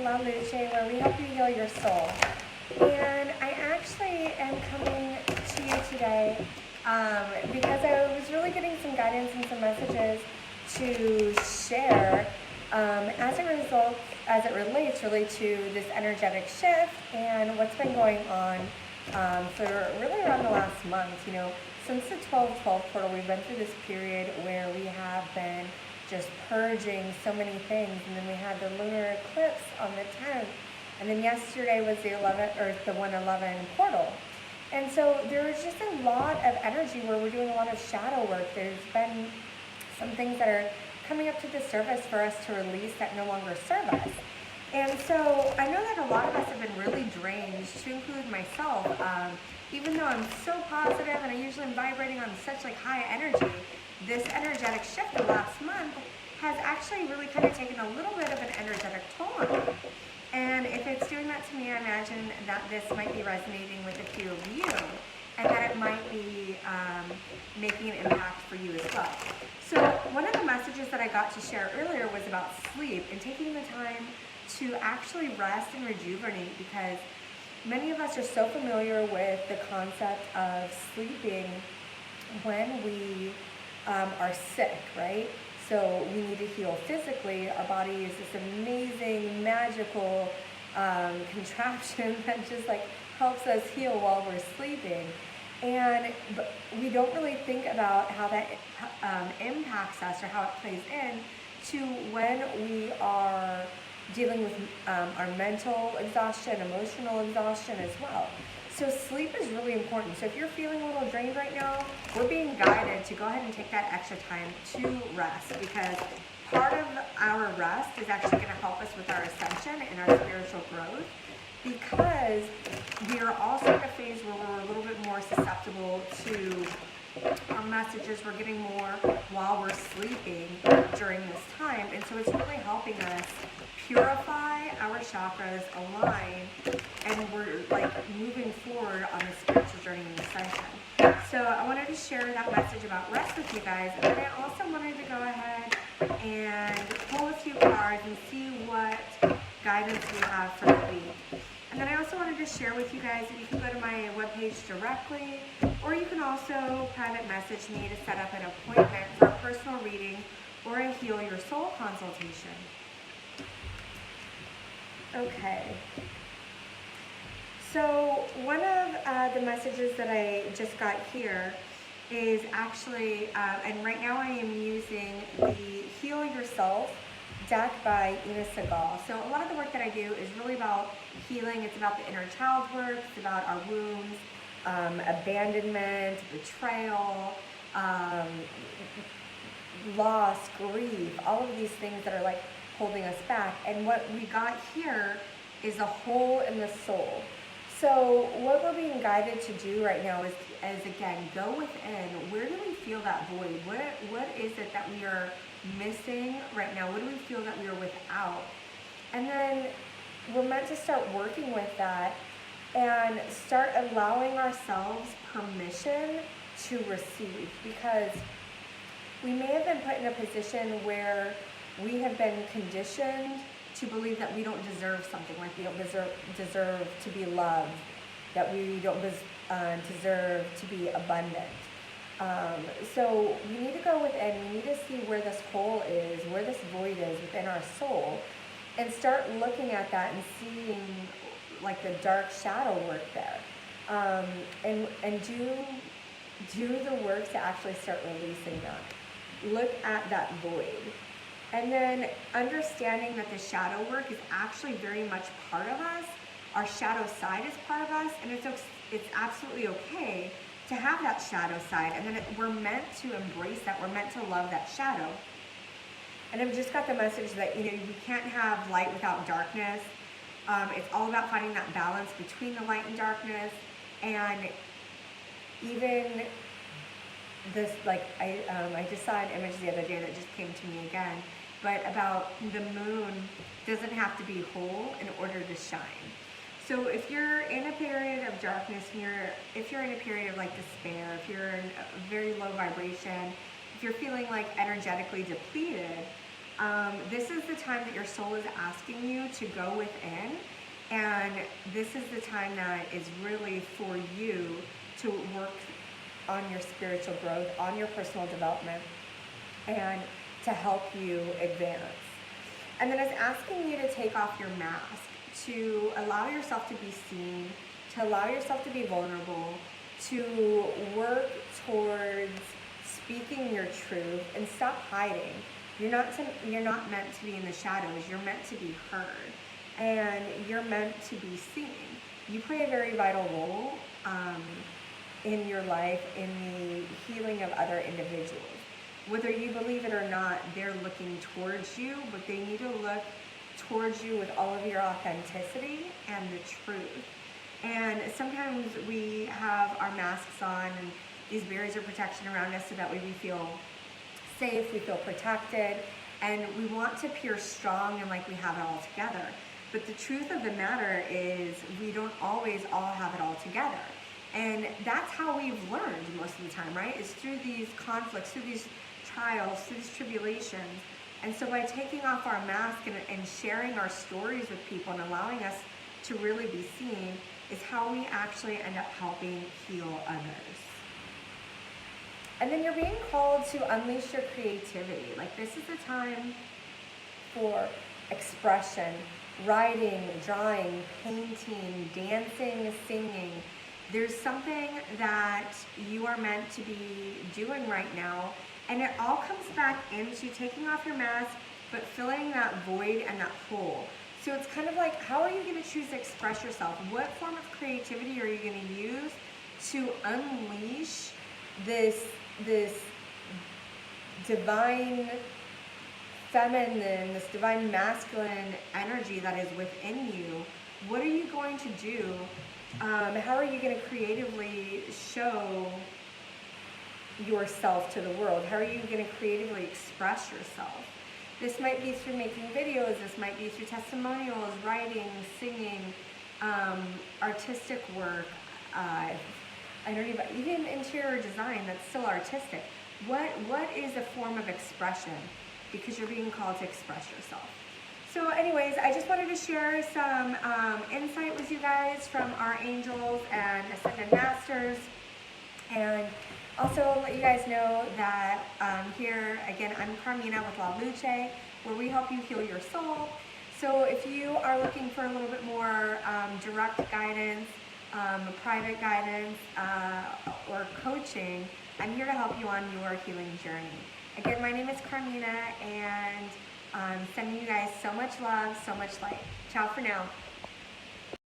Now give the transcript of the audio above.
La Luce, where we help you heal your soul. And I actually am coming to you today because I was really getting some guidance and some messages to share as it relates really to this energetic shift and what's been going on for really around the last month. You know, since the 12/12 portal, we've been through this period where we have been just purging so many things, and then we had the lunar eclipse on the 10th, and then yesterday was the 111 portal. And so there was just a lot of energy where we're doing a lot of shadow work. There's been some things that are coming up to the surface for us to release that no longer serve us. And so I know that a lot of us have been really drained, to include myself. Even though I'm so positive and I usually am vibrating on such high energy, this energetic shift the last month has actually really kind of taken a little bit of an energetic toll on me. And if it's doing that to me, I imagine that this might be resonating with a few of you, and that it might be making an impact for you as well. So one of the messages that I got to share earlier was about sleep and taking the time to actually rest and rejuvenate, because many of us are so familiar with the concept of sleeping when we are sick, right? So we need to heal physically. Our body is this amazing, magical contraption that just helps us heal while we're sleeping. And we don't really think about how that impacts us or how it plays in to when we are dealing with our mental exhaustion, emotional exhaustion as well. So sleep is really important. So if you're feeling a little drained right now, we're being guided to go ahead and take that extra time to rest, because part of our rest is actually going to help us with our ascension and our spiritual growth, because we are also in a phase where we're a little bit more susceptible to our messages we're getting more while we're sleeping during this time. And so it's really helping us purify our chakras, align, and we're moving forward on the spiritual journey and ascension. So I wanted to share that message about rest with you guys, and then I also wanted to go ahead and pull a few cards and see what guidance we have for the week. And then I also wanted to share with you guys that you can go to my webpage directly, or you can also private message me to set up an appointment for a personal reading or a Heal Your Soul consultation. Okay. So one of the messages that I just got here is actually, and right now I am using the Heal Yourself deck by Ina Segal. So a lot of the work that I do is really about healing. It's about the inner child work. It's about our wounds, abandonment, betrayal, loss, grief, all of these things that are holding us back. And what we got here is a hole in the soul. So what we're being guided to do right now is again, go within. Where do we feel that void? What is it that we are missing right now? What do we feel that we are without? And then we're meant to start working with that and start allowing ourselves permission to receive, because we may have been put in a position where we have been conditioned to believe that we don't deserve something, like we don't deserve to be loved, that we don't deserve to be abundant. So we need to go within, we need to see where this hole is, where this void is within our soul, and start looking at that and seeing the dark shadow work there. And do the work to actually start releasing that. Look at that void. And then understanding that the shadow work is actually very much part of us. Our shadow side is part of us, and it's absolutely okay to have that shadow side, and then we're meant to embrace that. We're meant to love that shadow. And I've just got the message that you can't have light without darkness. It's all about finding that balance between the light and darkness. And even this, I just saw an image the other day that just came to me again, but about the moon doesn't have to be whole in order to shine. So if you're in a period of darkness, if you're in a period of despair, if you're in a very low vibration, if you're feeling energetically depleted, This is the time that your soul is asking you to go within, and this is the time that is really for you to work on your spiritual growth, on your personal development, and to help you advance. And then it's asking you to take off your mask, to allow yourself to be seen, to allow yourself to be vulnerable, to work towards speaking your truth and stop hiding. You're not meant to be in the shadows. You're meant to be heard, and you're meant to be seen. You play a very vital role in your life in the healing of other individuals. Whether you believe it or not, they're looking towards you, but they need to look towards you with all of your authenticity and the truth. And sometimes we have our masks on and these barriers of protection around us so that way we feel safe, we feel protected, and we want to appear strong and like we have it all together. But the truth of the matter is we don't always all have it all together. And that's how we've learned most of the time, right? Is through these conflicts, through these trials, through these tribulations. And so by taking off our mask and sharing our stories with people and allowing us to really be seen is how we actually end up helping heal others. And then you're being called to unleash your creativity. Like, this is a time for expression, writing, drawing, painting, dancing, singing. There's something that you are meant to be doing right now, and it all comes back into taking off your mask, but filling that void and that hole. So it's kind of like, how are you going to choose to express yourself? What form of creativity are you going to use to unleash this divine feminine, this divine masculine energy that is within you? What are you going to do? How are you going to creatively show yourself to the world? How are you going to creatively express yourself? This might be through making videos, this might be through testimonials, writing, singing, artistic work, I don't even interior design that's still artistic. What is a form of expression? Because you're being called to express yourself. So anyways, I just wanted to share some insight with you guys from our angels and ascended masters, and also let you guys know that here, again, I'm Carmina with La Luce, where we help you heal your soul. So if you are looking for a little bit more direct guidance, private guidance, or coaching, I'm here to help you on your healing journey. Again, my name is Carmina, and I'm sending you guys so much love, so much light. Ciao for now.